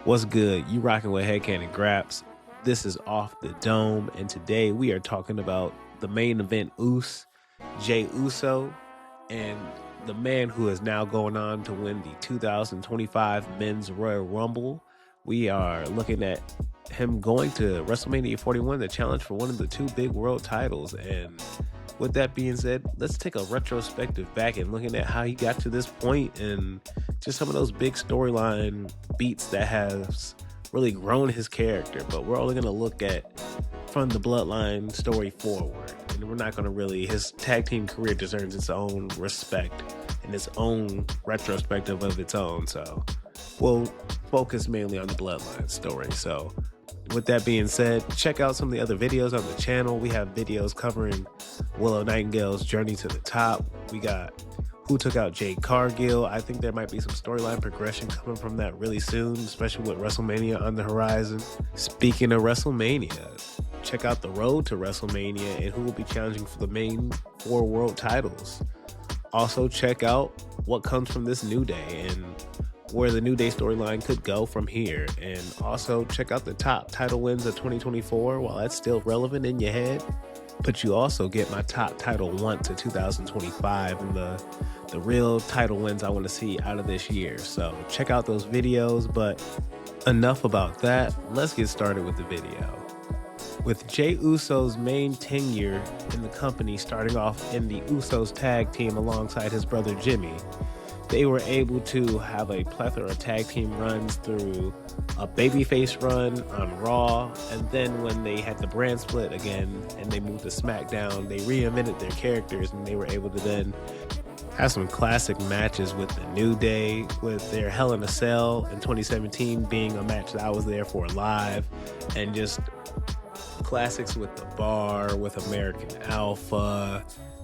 What's good? You rocking with Headcanon Graps. This is Off the Dome, and today we are talking about the main event Jey Uso, and the man who is now going on to win the 2025 Men's Royal Rumble. We are looking at him going to WrestleMania 41 to challenge for one of the two big world titles. And with that being said, let's take a retrospective back and looking at how he got to this point and just some of those big storyline beats that has really grown his character. But we're only going to look at from the bloodline story forward. And we're not going to really, his tag team career deserves its own respect and its own retrospective of its own. So we'll focus mainly on the bloodline story. So with that being said, check out some of the other videos on the channel. We have videos covering Willow Nightingale's journey to the top. We got who took out Jade Cargill. I think there might be some storyline progression coming from that really soon, especially with WrestleMania on the horizon. Speaking of WrestleMania, check out the road to WrestleMania and who will be challenging for the main 4 world titles. Also check out what comes from this New Day and where the New Day storyline could go from here. And also check out the top title wins of 2024 while that's still relevant in your head. But you also get my top title want to 2025 and the real title wins I want to see out of this year. So check out those videos, but enough about that. Let's get started with the video. With Jey Uso's main tenure in the company starting off in the Usos tag team alongside his brother Jimmy, they were able to have a plethora of tag team runs through a babyface run on Raw, and then when they had the brand split again and they moved to SmackDown, they reinvented their characters and they were able to then have some classic matches with the New Day, with their Hell in a Cell in 2017 being a match that I was there for live, and just classics with The Bar, with American Alpha.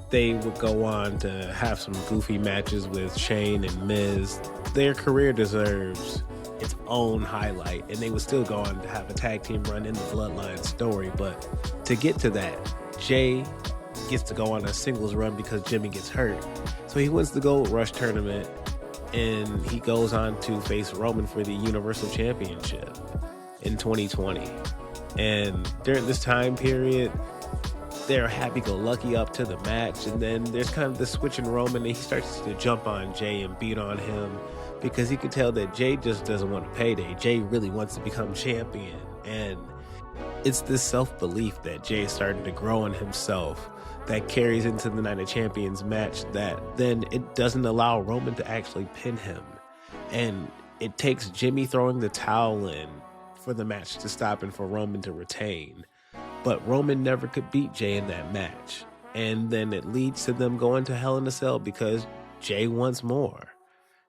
They would go on to have some goofy matches with Shane and Miz. Their career deserves its own highlight, and they would still go on to have a tag team run in the Bloodline story. But to get to that, Jey gets to go on a singles run because Jimmy gets hurt. So he wins the Gold Rush tournament, and he goes on to face Roman for the Universal Championship in 2020. And during this time period, they're happy-go-lucky up to the match, and then there's kind of the switch in Roman, and he starts to jump on Jey and beat on him because he can tell that Jey just doesn't want a payday. Jey really wants to become champion, and it's this self-belief that Jey is starting to grow in himself that carries into the Night of Champions match that then it doesn't allow Roman to actually pin him. And it takes Jimmy throwing the towel in for the match to stop and for Roman to retain. But Roman never could beat Jey in that match. And then it leads to them going to Hell in a Cell because Jey wants more.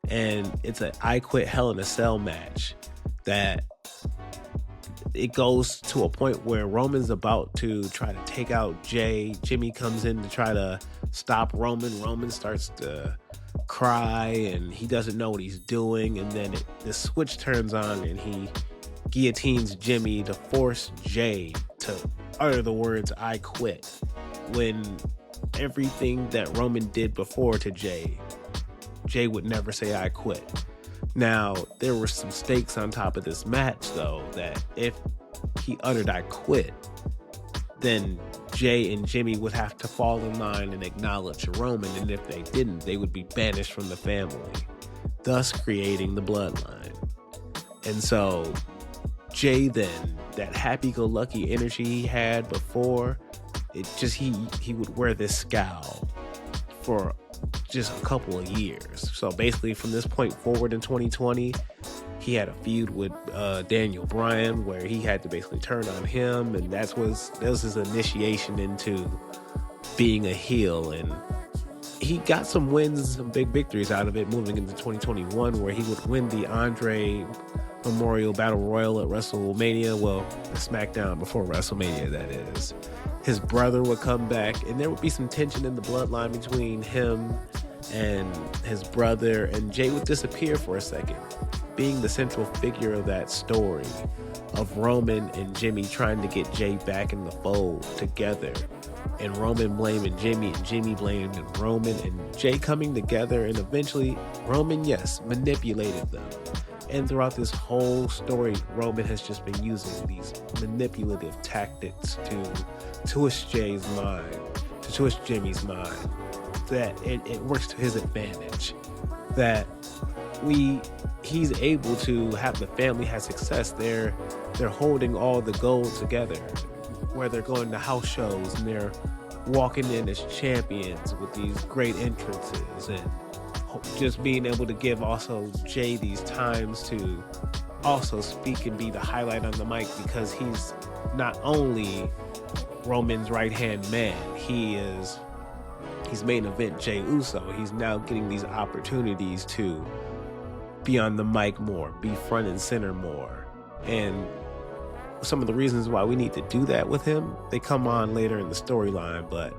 And it's an I Quit Hell in a Cell match that it goes to a point where Roman's about to try to take out Jey. Jimmy comes in to try to stop Roman. Roman starts to cry and he doesn't know what he's doing. And then the switch turns on and he guillotines Jimmy to force Jey to utter the words "I quit," when everything that Roman did before to Jey would never say "I quit." Now, there were some stakes on top of this match, though, that if he uttered "I quit," then Jey and Jimmy would have to fall in line and acknowledge Roman, and if they didn't, they would be banished from the family, thus creating the bloodline. And so Jey then, that happy-go-lucky energy he had before, it just he would wear this scowl for just a couple of years. So basically from this point forward in 2020, he had a feud with Daniel Bryan where he had to basically turn on him, and that was his initiation into being a heel. And he got some wins and some big victories out of it moving into 2021, where he would win the Andre Memorial Battle Royal at WrestleMania, well, SmackDown before WrestleMania, that is. His brother would come back, and there would be some tension in the bloodline between him and his brother, and Jey would disappear for a second, being the central figure of that story of Roman and Jimmy trying to get Jey back in the fold together, and Roman blaming Jimmy and Jimmy blaming Roman, and Jey coming together, and eventually Roman, yes, manipulated them And throughout this whole story, Roman has just been using these manipulative tactics to twist Jey's mind, to twist Jimmy's mind, that it works to his advantage, that he's able to have the family have success. They're holding all the gold together, where they're going to house shows and they're walking in as champions with these great entrances, and just being able to give also Jey these times to also speak and be the highlight on the mic, because he's not only Roman's right-hand man, he's main event Jey Uso. He's now getting these opportunities to be on the mic more, be front and center more. And some of the reasons why we need to do that with him, they come on later in the storyline, but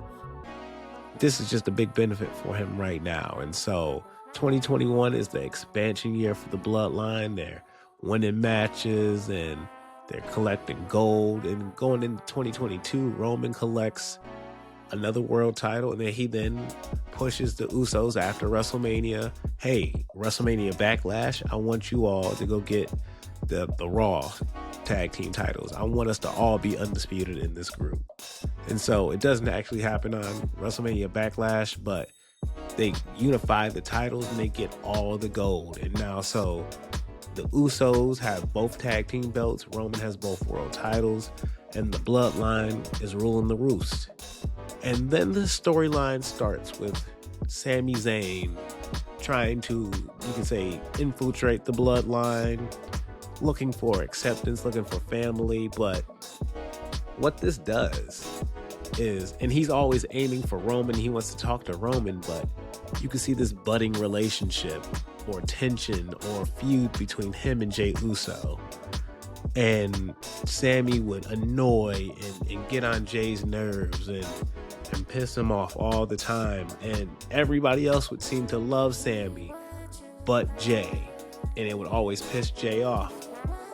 this is just a big benefit for him right now. And so 2021 is the expansion year for the Bloodline. They're winning matches and they're collecting gold. And going into 2022, Roman collects another world title, and then he pushes the Usos after WrestleMania. Hey, WrestleMania Backlash, I want you all to go get the Raw tag team titles. I want us to all be undisputed in this group. And so it doesn't actually happen on WrestleMania Backlash, but they unify the titles and they get all the gold. And now, so the Usos have both tag team belts, Roman has both world titles, and the Bloodline is ruling the roost. And then the storyline starts with Sami Zayn trying to, you can say, infiltrate the Bloodline, looking for acceptance, looking for family. But what this does is, and he's always aiming for Roman, he wants to talk to Roman, but you can see this budding relationship or tension or feud between him and Jey Uso. And Sami would annoy and get on Jey's nerves and piss him off all the time. And everybody else would seem to love Sami but Jey. And it would always piss Jey off.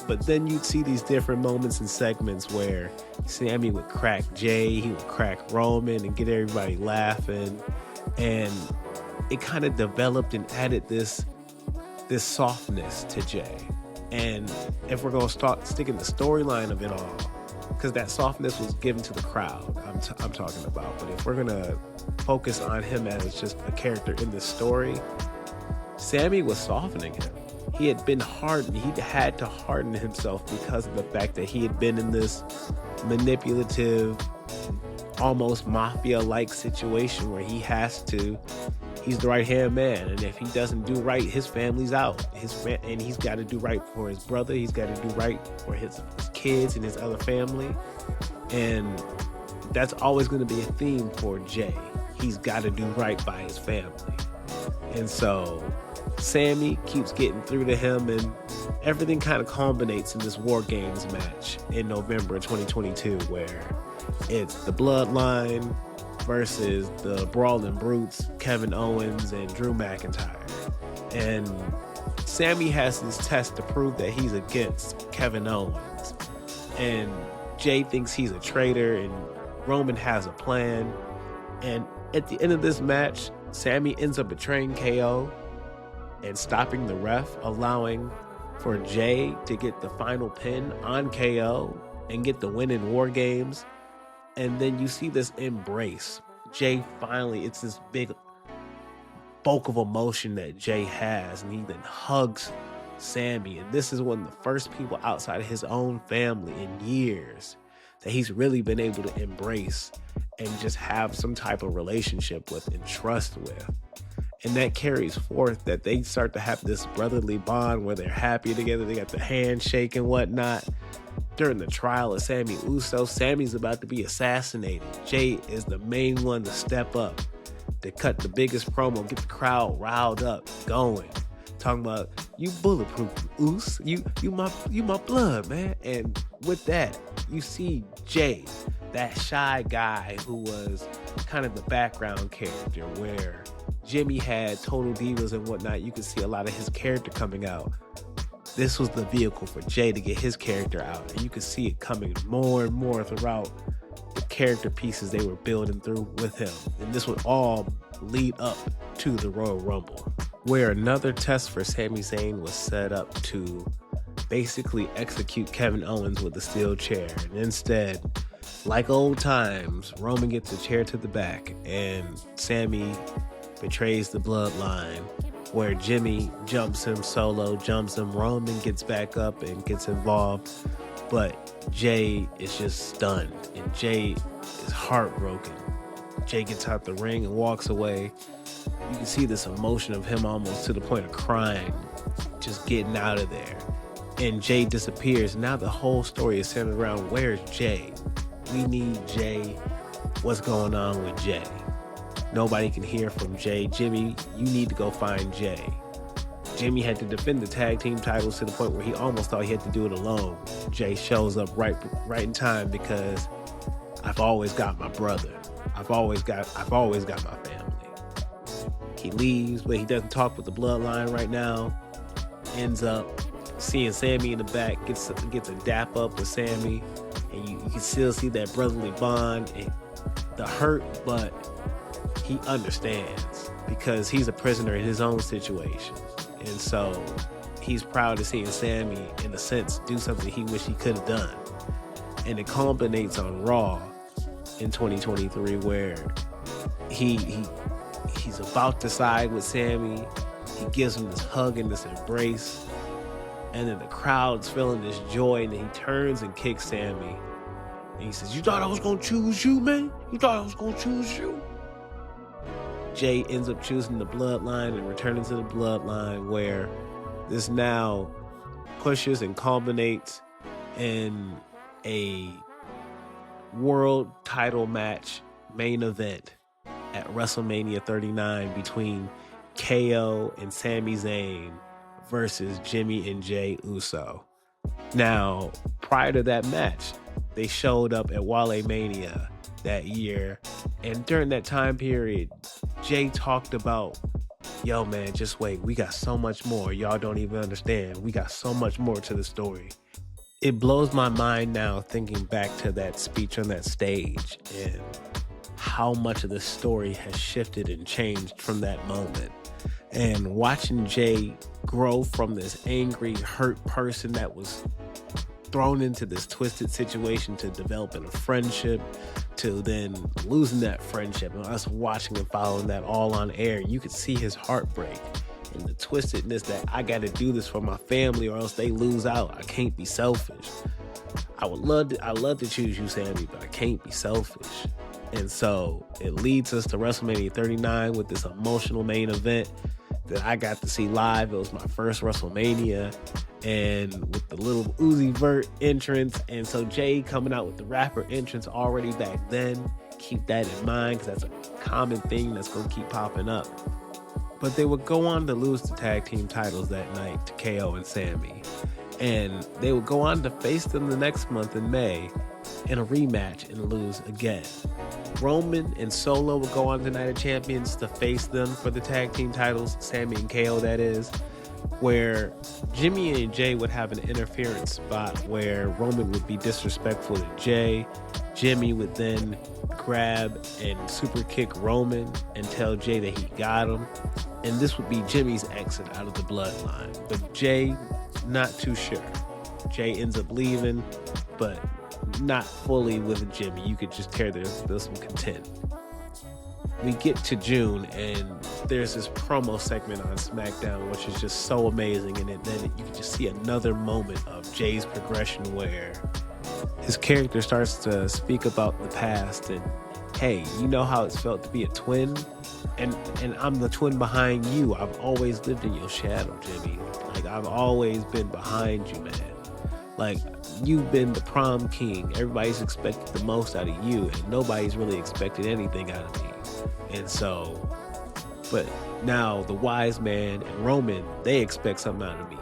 But then you'd see these different moments and segments where Sami would crack Jey, he would crack Roman and get everybody laughing. And it kind of developed and added this softness to Jey. And if we're going to start sticking the storyline of it all, because that softness was given to the crowd, I'm talking about. But if we're going to focus on him as just a character in this story, Sami was softening him. He had been hardened. He had to harden himself because of the fact that he had been in this manipulative, almost mafia-like situation where he's the right-hand man, and if he doesn't do right, his family's out. And he's got to do right for his brother. He's got to do right for his kids and his other family. And that's always going to be a theme for Jey. He's got to do right by his family. And so Sami keeps getting through to him, and everything kind of culminates in this War Games match in November of 2022, where it's the Bloodline versus the Brawling Brutes, Kevin Owens and Drew McIntyre. And Sami has this test to prove that he's against Kevin Owens. And Jey thinks he's a traitor, and Roman has a plan. And at the end of this match, Sami ends up betraying KO and stopping the ref, allowing for Jey to get the final pin on KO and get the win in War Games. And then you see this embrace. Jey finally, it's this big bulk of emotion that Jey has, and he then hugs Sami. And this is one of the first people outside of his own family in years that he's really been able to embrace and just have some type of relationship with and trust with. And that carries forth that they start to have this brotherly bond where they're happy together. They got the handshake and whatnot. During the trial of Sami Uso, Sami's about to be assassinated. Jey is the main one to step up, to cut the biggest promo, get the crowd riled up, going. Talking about, you bulletproof, Us. You my blood, man. And with that, you see Jey, that shy guy who was kind of the background character, where Jimmy had Total Divas and whatnot. You could see a lot of his character coming out. This was the vehicle for Jey to get his character out. And you could see it coming more and more throughout the character pieces they were building through with him. And this would all lead up to the Royal Rumble. where another test for Sami Zayn was set up to basically execute Kevin Owens with a steel chair. And instead, like old times, Roman gets a chair to the back and Sami betrays the bloodline, where Jimmy jumps him, Solo jumps him, Roman gets back up and gets involved, but Jey is just stunned and Jey is heartbroken. Jey gets out the ring and walks away. You can see this emotion of him almost to the point of crying, just getting out of there. And Jey disappears. Now the whole story is centered around, where's Jey? We need Jey. What's going on with Jey? Nobody can hear from Jey. Jimmy, you need to go find Jey. Jimmy had to defend the tag team titles to the point where he almost thought he had to do it alone. Jey shows up right in time because I've always got my brother. I've always got my family. He leaves, but he doesn't talk with the bloodline right now. Ends up seeing Sami in the back, gets a dap up with Sami, and you can still see that brotherly bond and the hurt, but he understands because he's a prisoner in his own situation. And so he's proud of seeing Sami, in a sense, do something he wished he could have done. And it culminates on Raw in 2023, where he's about to side with Sami. He gives him this hug and this embrace. And then the crowd's feeling this joy, and then he turns and kicks Sami. And he says, "You thought I was going to choose you, man? You thought I was going to choose you?" Jey ends up choosing the bloodline and returning to the bloodline, where this now pushes and culminates in a world title match main event at WrestleMania 39 between KO and Sami Zayn versus Jimmy and Jey Uso. Now, prior to that match, they showed up at Mania that year, and during that time period, Jey talked about, yo man, just wait, we got so much more, y'all don't even understand, we got so much more to the story. It blows my mind now thinking back to that speech on that stage and how much of the story has shifted and changed from that moment. And watching Jey grow from this angry, hurt person that was thrown into this twisted situation to developing a friendship, to then losing that friendship, and us watching and following that all on air, you could see his heartbreak and the twistedness that I got to do this for my family or else they lose out. I can't be selfish. I love to choose you, Sami, but I can't be selfish. And so it leads us to WrestleMania 39 with this emotional main event that I got to see live. It was my first WrestleMania, and with the little Uzi Vert entrance. And so Jey coming out with the rapper entrance already back then. Keep that in mind, because that's a common thing that's going to keep popping up. But they would go on to lose the tag team titles that night to KO and Sami. And they would go on to face them the next month in May in a rematch and lose again. Roman and Solo would go on to Night of Champions to face them for the tag team titles, Sami and KO that is, where Jimmy and Jey would have an interference spot where Roman would be disrespectful to Jey. Jimmy would then grab and super kick Roman and tell Jey that he got him. And this would be Jimmy's exit out of the bloodline. But Jey, not too sure. Jey ends up leaving, but not fully with Jimmy. You could just tell there's some content. We get to June, and there's this promo segment on SmackDown, which is just so amazing. And then you can just see another moment of Jey's progression where his character starts to speak about the past and, hey, you know how it's felt to be a twin? And I'm the twin behind you. I've always lived in your shadow, Jimmy. Like, I've always been behind you, man. Like, you've been the prom king. Everybody's expected the most out of you, and nobody's really expected anything out of me. And so, but now the wise man and Roman, they expect something out of me.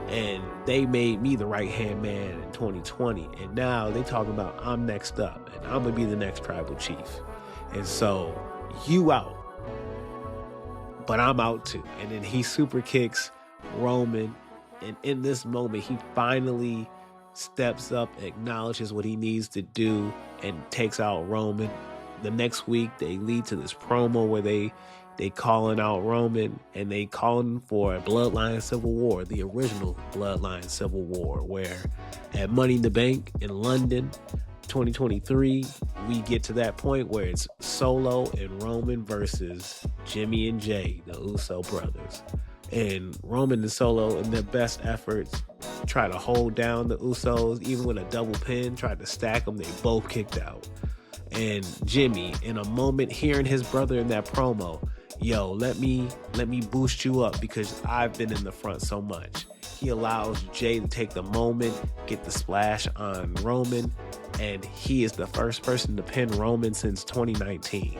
And they made me the right-hand man in 2020. And now they talking about I'm next up, and I'm going to be the next tribal chief. And so, you out. But I'm out too. And then he super kicks Roman. And in this moment, he finally steps up, acknowledges what he needs to do, and takes out Roman. The next week, they lead to this promo where they they calling out Roman, and they calling for a Bloodline Civil War, the original Bloodline Civil War, where at Money in the Bank in London 2023, we get to that point where it's Solo and Roman versus Jimmy and Jey, the Uso brothers. And Roman and Solo, in their best efforts, try to hold down the Usos. Even with a double pin, tried to stack them, they both kicked out. And Jimmy, in a moment, hearing his brother in that promo, yo, let me boost you up because I've been in the front so much. He allows Jey to take the moment, get the splash on Roman, and he is the first person to pin Roman since 2019.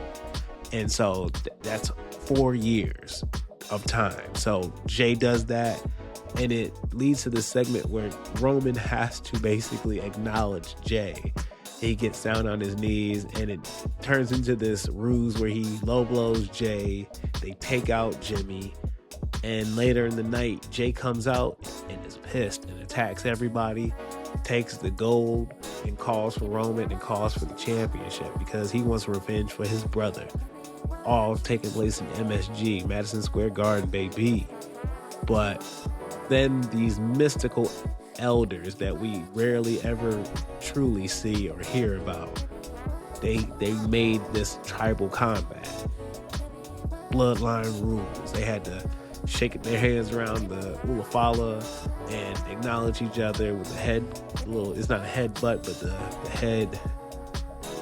And so that's 4 years of time. So Jey does that, and it leads to this segment where Roman has to basically acknowledge Jey. He gets down on his knees, and it turns into this ruse where he low blows Jey. They take out Jimmy, and later in the night, Jey comes out and is pissed and attacks everybody, takes the gold, and calls for Roman and calls for the championship because he wants revenge for his brother. All taking place in MSG, Madison Square Garden, baby. But then these mystical elders that we rarely ever truly see or hear about, they made this tribal combat. Bloodline rules. They had to shake their hands around the Ulafala and acknowledge each other with the head, it's not a headbutt, but the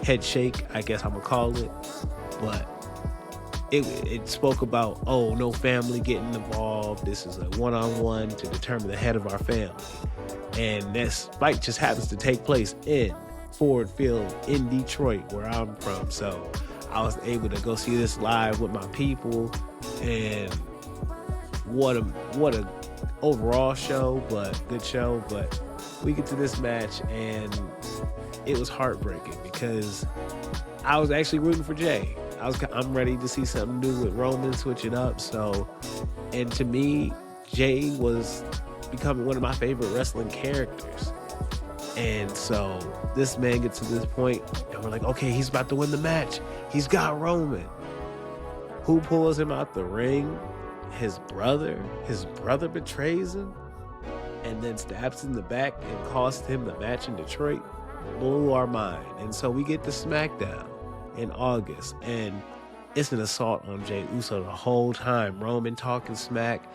head shake, I guess I'm gonna call it. But it spoke about, oh, no family getting involved. This is a one-on-one to determine the head of our family. And this fight just happens to take place in Ford Field in Detroit, where I'm from. So I was able to go see this live with my people, and what a overall show, but good show. But we get to this match, and it was heartbreaking because I was actually rooting for Jey. I'm ready to see something new with Roman, switch it up. So, and to me, Jey was becoming one of my favorite wrestling characters. And so this man gets to this point, and we're like, okay, he's about to win the match. He's got Roman. Who pulls him out the ring? His brother. His brother betrays him and then stabs him in the back and cost him the match in Detroit. Blew our mind. And so we get to SmackDown in August, and it's an assault on Jey Uso the whole time. Roman talking smack,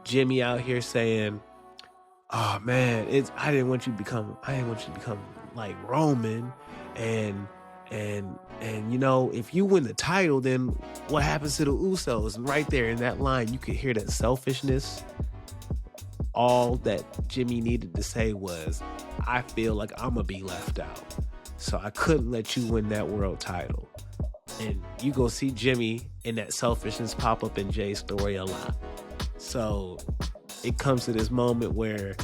Jimmy out here saying, oh man, I didn't want you to become like Roman, and you know, if you win the title, then what happens to the Usos? And right there in that line, you could hear that selfishness. All that Jimmy needed to say was, I feel like I'm gonna be left out, so I couldn't let you win that world title. And you go see Jimmy and that selfishness pop up in Jey's story a lot. So it comes to this moment where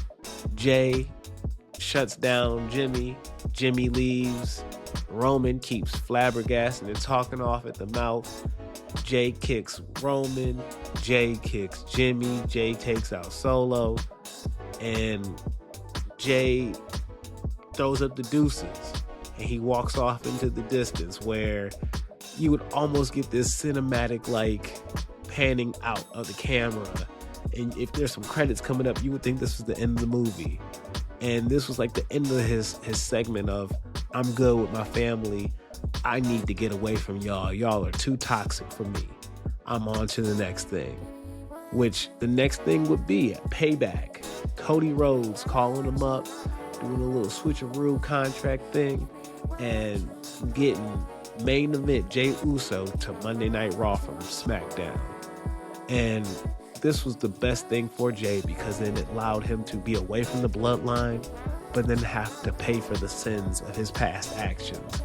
Jey shuts down Jimmy. Jimmy leaves. Roman keeps flabbergasting and talking off at the mouth. Jey kicks Roman. Jey kicks Jimmy. Jey takes out Solo. And Jey throws up the deuces. And he walks off into the distance, where you would almost get this cinematic, like, panning out of the camera. And if there's some credits coming up, you would think this was the end of the movie. And this was like the end of his segment of, I'm good with my family. I need to get away from y'all. Y'all are too toxic for me. I'm on to the next thing. Which the next thing would be Payback. Cody Rhodes calling him up, doing a little switcheroo contract thing, and getting main event Jey Uso to Monday Night Raw from SmackDown. And this was the best thing for Jey, because then it allowed him to be away from the bloodline, but then have to pay for the sins of his past actions.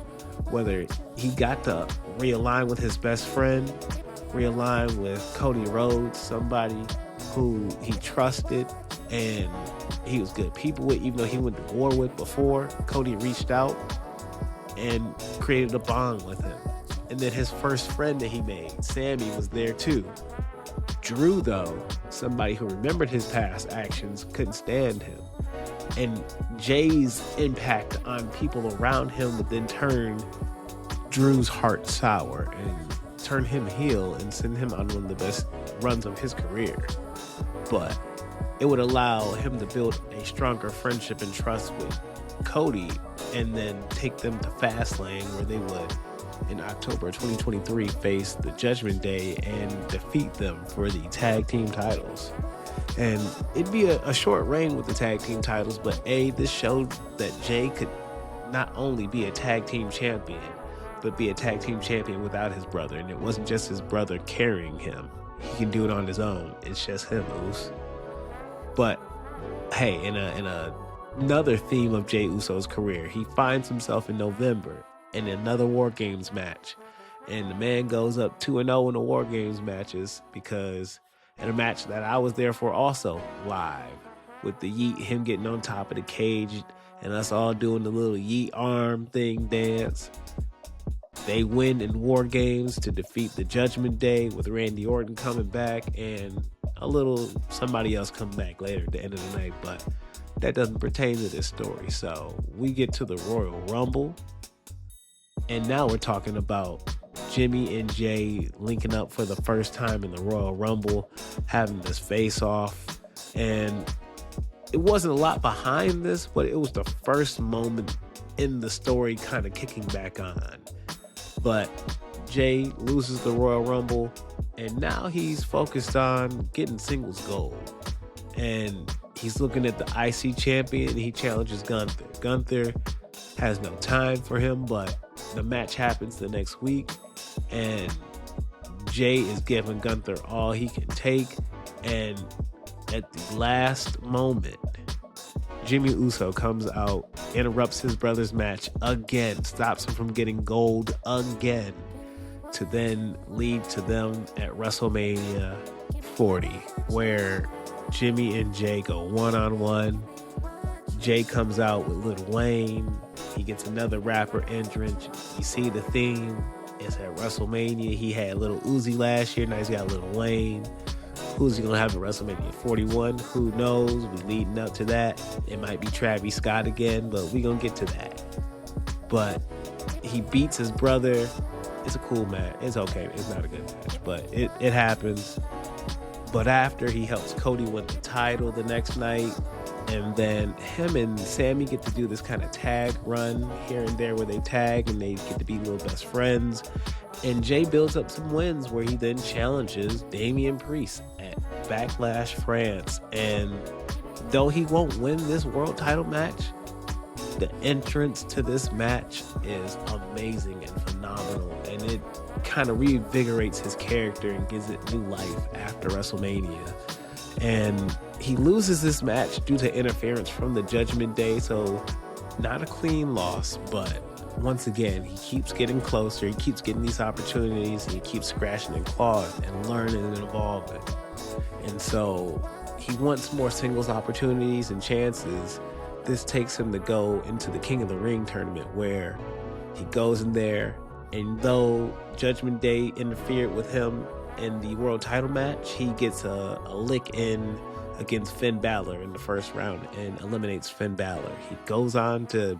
Whether he got to realign with his best friend, realign with Cody Rhodes, somebody who he trusted and he was good people with, even though he went to war with before. Cody reached out and created a bond with him. And then his first friend that he made, Sammy, was there too. Drew, though, somebody who remembered his past actions, couldn't stand him. And Jey's impact on people around him would then turn Drew's heart sour. And turn him heel and send him on one of the best runs of his career. But it would allow him to build a stronger friendship and trust with Cody, and then take them to Fastlane, where they would, in October 2023, face the Judgment Day and defeat them for the tag team titles. And it'd be a short reign with the tag team titles, but this showed that Jey could not only be a tag team champion, but be a tag team champion without his brother. And it wasn't just his brother carrying him. He can do it on his own. It's just him, Uso. But hey, in another theme of Jey Uso's career, he finds himself in November in another War Games match. And the man goes up 2-0 in the War Games matches, because in a match that I was there for also live, with the yeet, him getting on top of the cage and us all doing the little yeet arm thing dance. They win in War Games to defeat the Judgment Day, with Randy Orton coming back and a little somebody else come back later at the end of the night, but that doesn't pertain to this story. So we get to the Royal Rumble, and now we're talking about Jimmy and Jey linking up for the first time in the Royal Rumble, having this face off. And it wasn't a lot behind this, but it was the first moment in the story kind of kicking back on. But Jey loses the Royal Rumble, and now he's focused on getting singles gold. And he's looking at the IC champion. He challenges Gunther. Gunther has no time for him, but the match happens the next week, and Jey is giving Gunther all he can take. And at the last moment, Jimmy Uso comes out, interrupts his brother's match again, stops him from getting gold again, to then lead to them at WrestleMania 40, where Jimmy and Jey go one-on-one. Jey comes out with Lil Wayne. He gets another rapper entrant. You see the theme. It's at WrestleMania. He had Lil Uzi last year. Now he's got Lil Wayne. Who's he going to have at WrestleMania 41? Who knows? We leading up to that. It might be Travis Scott again, but we going to get to that. But he beats his brother. It's a cool match. It's okay. It's not a good match, but it happens. But after, he helps Cody win the title the next night. And then him and Sammy get to do this kind of tag run here and there, where they tag and they get to be little best friends. And Jey builds up some wins, where he then challenges Damian Priest at Backlash France. And though he won't win this world title match, the entrance to this match is amazing and phenomenal. And it kind of reinvigorates his character and gives it new life after WrestleMania. And he loses this match due to interference from the Judgment Day, so not a clean loss, but once again, he keeps getting closer, he keeps getting these opportunities, and he keeps scratching and clawing and learning and evolving. And so he wants more singles opportunities and chances. This takes him to go into the King of the Ring tournament, where he goes in there, and though Judgment Day interfered with him in the world title match, he gets a lick in against Finn Balor in the first round and eliminates Finn Balor. He goes on to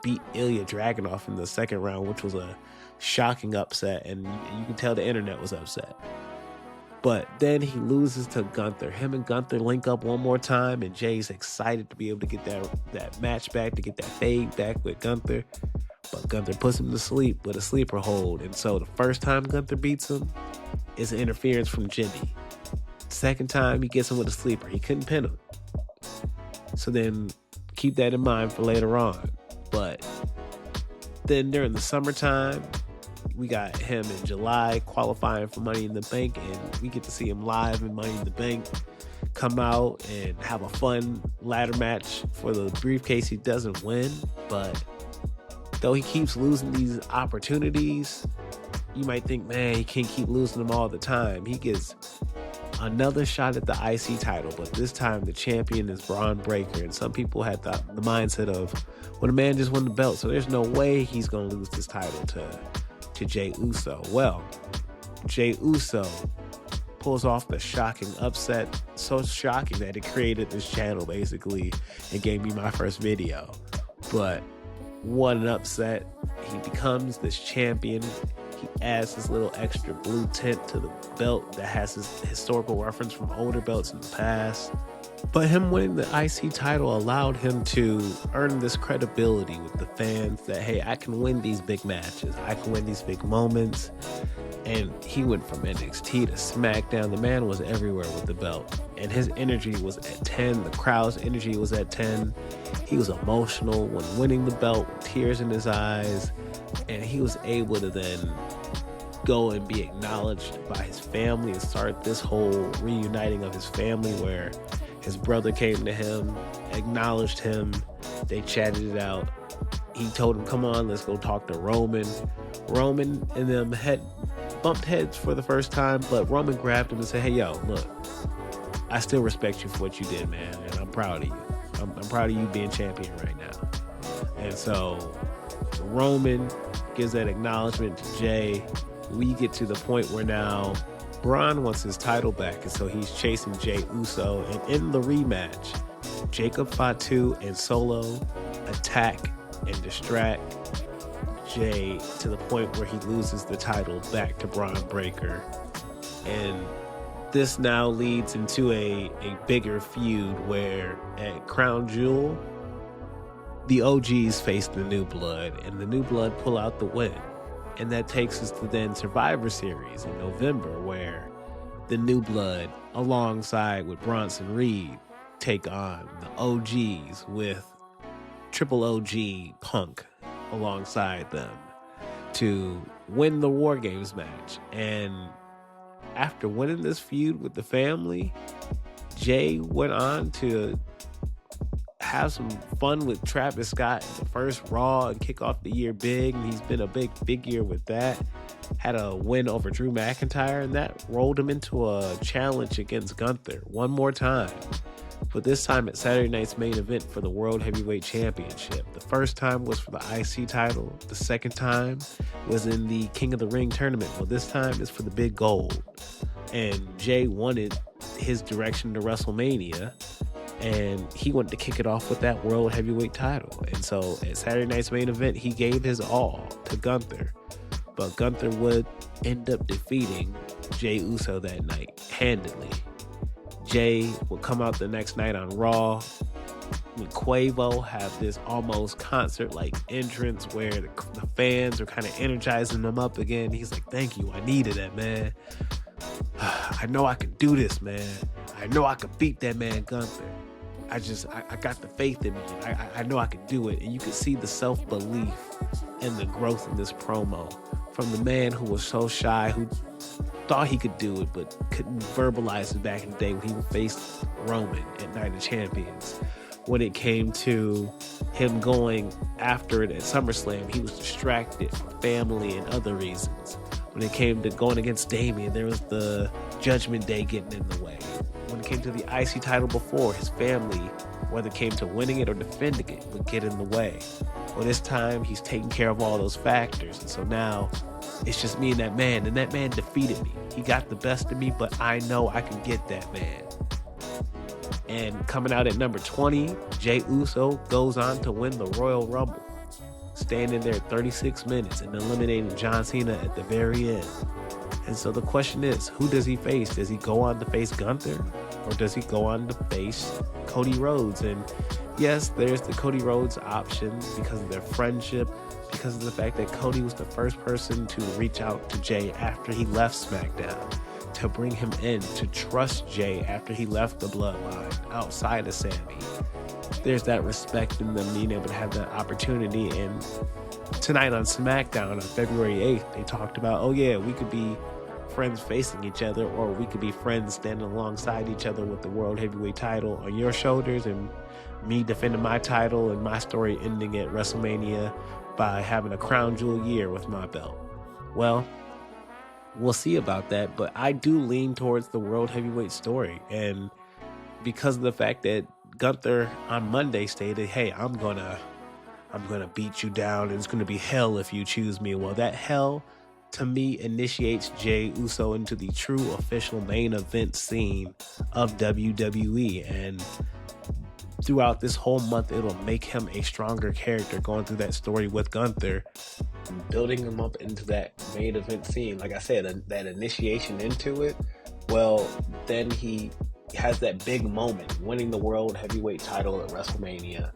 beat Ilya Dragunov in the second round, which was a shocking upset, and you can tell the internet was upset. But then he loses to Gunther. Him and Gunther link up one more time, and Jey's excited to be able to get that match back, to get that fade back with Gunther. But Gunther puts him to sleep with a sleeper hold. And so the first time Gunther beats him is an interference from Jimmy. Second time he gets him with a sleeper. He couldn't pin him. So then keep that in mind for later on. But then during the summertime, we got him in July qualifying for Money in the Bank, and we get to see him live in Money in the Bank, come out and have a fun ladder match for the briefcase he doesn't win. But though he keeps losing these opportunities, you might think, man, he can't keep losing them all the time. He gets another shot at the IC title, but this time the champion is Braun Breaker. And some people had the mindset of, well, the man just won the belt, so there's no way he's going to lose this title to Jey Uso. Well, Jey Uso pulls off the shocking upset, so shocking that it created this channel basically and gave me my first video. But what an upset. He becomes this champion. he adds this little extra blue tint to the belt that has this historical reference from older belts in the past. But him winning the IC title allowed him to earn this credibility with the fans that, hey, I can win these big matches. I can win these big moments. And he went from NXT to SmackDown. The man was everywhere with the belt. And his energy was at 10. The crowd's energy was at 10. He was emotional when winning the belt, with tears in his eyes. And he was able to then go and be acknowledged by his family and start this whole reuniting of his family where his brother came to him, acknowledged him. They chatted it out. He told him, come on, let's go talk to Roman. Roman and them bumped heads for the first time, but Roman grabbed him and said, hey, yo, look, I still respect you for what you did, man, and I'm proud of you. I'm proud of you being champion right now. And so Roman gives that acknowledgement to Jey. We get to the point where now Braun wants his title back, and so he's chasing Jey Uso. And in the rematch, Jacob Fatu and Solo attack and distract Jey to the point where he loses the title back to Braun Breaker. And this now leads into a bigger feud where at Crown Jewel, the OGs face the New Blood, and the New Blood pull out the win. And that takes us to then Survivor Series in November, where the New Blood, alongside with Bronson Reed, take on the OGs with Triple OG Punk alongside them to win the War Games match. And after winning this feud with the family, Jey went on to have some fun with Travis Scott in the first Raw and kick off the year big. And he's been a big figure with that. Had a win over Drew McIntyre, and that rolled him into a challenge against Gunther one more time. But this time at Saturday night's main event for the World Heavyweight Championship. The first time was for the IC title. The second time was in the King of the Ring tournament. Well, this time it's for the big gold. And Jey wanted his direction to Wrestlemania, and he wanted to kick it off with that World Heavyweight title. And so at Saturday night's main event, he gave his all to Gunther. But Gunther would end up defeating Jey Uso that night, handedly. Jey would come out the next night on Raw with Quavo, have this almost concert-like entrance where the fans are kind of energizing him up again. He's like, thank you, I needed that, man. I know I can do this, man. I know I can beat that man Gunther. I got the faith in me. I know I can do it. And you can see the self-belief and the growth in this promo from the man who was so shy, who thought he could do it, but couldn't verbalize it back in the day when he faced Roman at Night of Champions. When it came to him going after it at SummerSlam, he was distracted from family and other reasons. When it came to going against Damian, there was the Judgment Day getting in the way. When it came to the IC title before, his family, whether it came to winning it or defending it, would get in the way. Well, this time, he's taking care of all those factors. And so now, it's just me and that man defeated me. He got the best of me, but I know I can get that man. And coming out at number 20, Jey Uso goes on to win the Royal Rumble, standing there 36 minutes and eliminating John Cena at the very end. And so the question is, who does he face? Does he go on to face Gunther, or does he go on to face Cody Rhodes? And yes, there's the Cody Rhodes option because of their friendship, because of the fact that Cody was the first person to reach out to Jey after he left SmackDown, to bring him in, to trust Jey after he left the bloodline outside of Sammy. There's that respect in them being able to have that opportunity. And tonight on SmackDown on February 8th, they talked about, oh yeah, we could be friends facing each other, or we could be friends standing alongside each other with the World Heavyweight title on your shoulders and me defending my title and my story ending at WrestleMania by having a crown jewel year with my belt. Well, we'll see about that, but I do lean towards the World Heavyweight story. And because of the fact that Gunther on Monday stated, hey, I'm gonna beat you down, and it's gonna be hell if you choose me. Well, that hell to me initiates Jey Uso into the true official main event scene of WWE. And throughout this whole month, it'll make him a stronger character going through that story with Gunther, building him up into that main event scene. Like I said, that initiation into it. Well, then he has that big moment, winning the World Heavyweight title at WrestleMania,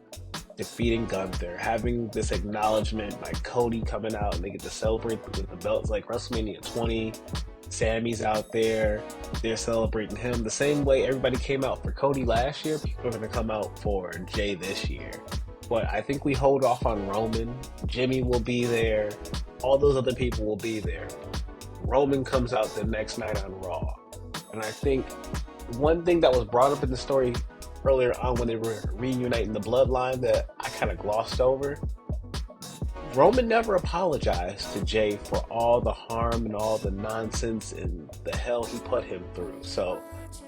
defeating Gunther, having this acknowledgement by Cody coming out, and they get to celebrate with the belts like WrestleMania 20. Sammy's out there, they're celebrating him the same way everybody came out for Cody last year. People are going to come out for Jey this year. But I think we hold off on Roman. Jimmy will be there. All those other people will be there. Roman comes out the next night on Raw. And I think one thing that was brought up in the story earlier on when they were reuniting the bloodline that I kind of glossed over, Roman never apologized to Jey for all the harm and all the nonsense and the hell he put him through. So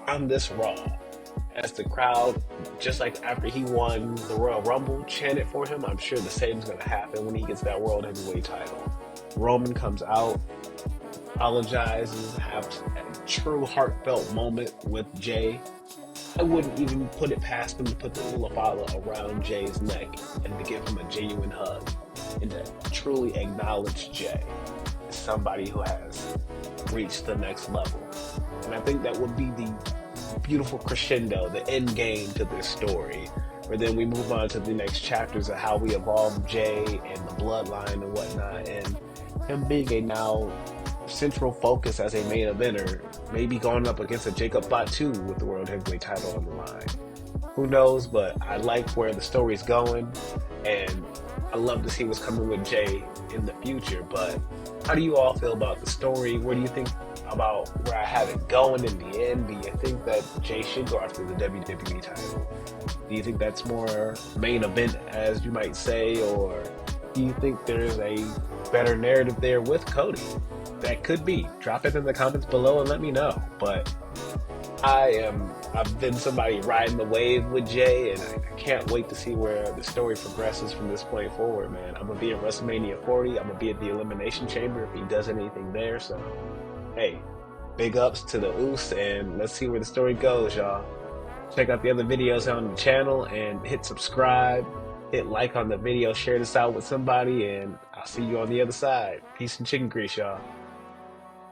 on this Raw, as the crowd, just like after he won the Royal Rumble, chanted for him, I'm sure the same is going to happen when he gets that World Heavyweight title. Roman comes out, apologizes, have a true heartfelt moment with Jey. I wouldn't even put it past him to put the hula fala around Jey's neck and to give him a genuine hug and to truly acknowledge Jey as somebody who has reached the next level. And I think that would be the beautiful crescendo, the end game to this story, where then we move on to the next chapters of how we evolve Jey and the bloodline and whatnot, and him being a now central focus as a main eventer, maybe going up against a Jacob Fatu with the World Heavyweight title on the line. Who knows, but I like where the story's going, and I love to see what's coming with Jey in the future. But how do you all feel about the story? What do you think about where I have it going in the end? Do you think that Jey should go after the WWE title? Do you think that's more main event, as you might say, or do you think there's a better narrative there with Cody? That could be. Drop it in the comments below and let me know. But I've been somebody riding the wave with Jey, and I can't wait to see where the story progresses from this point forward, man. I'm gonna be at WrestleMania 40. I'm gonna be at the Elimination Chamber if he does anything there. So, hey, big ups to the Uso, and let's see where the story goes, y'all. Check out the other videos on the channel and hit subscribe, hit like on the video, share this out with somebody, and I'll see you on the other side. Peace and chicken grease, y'all.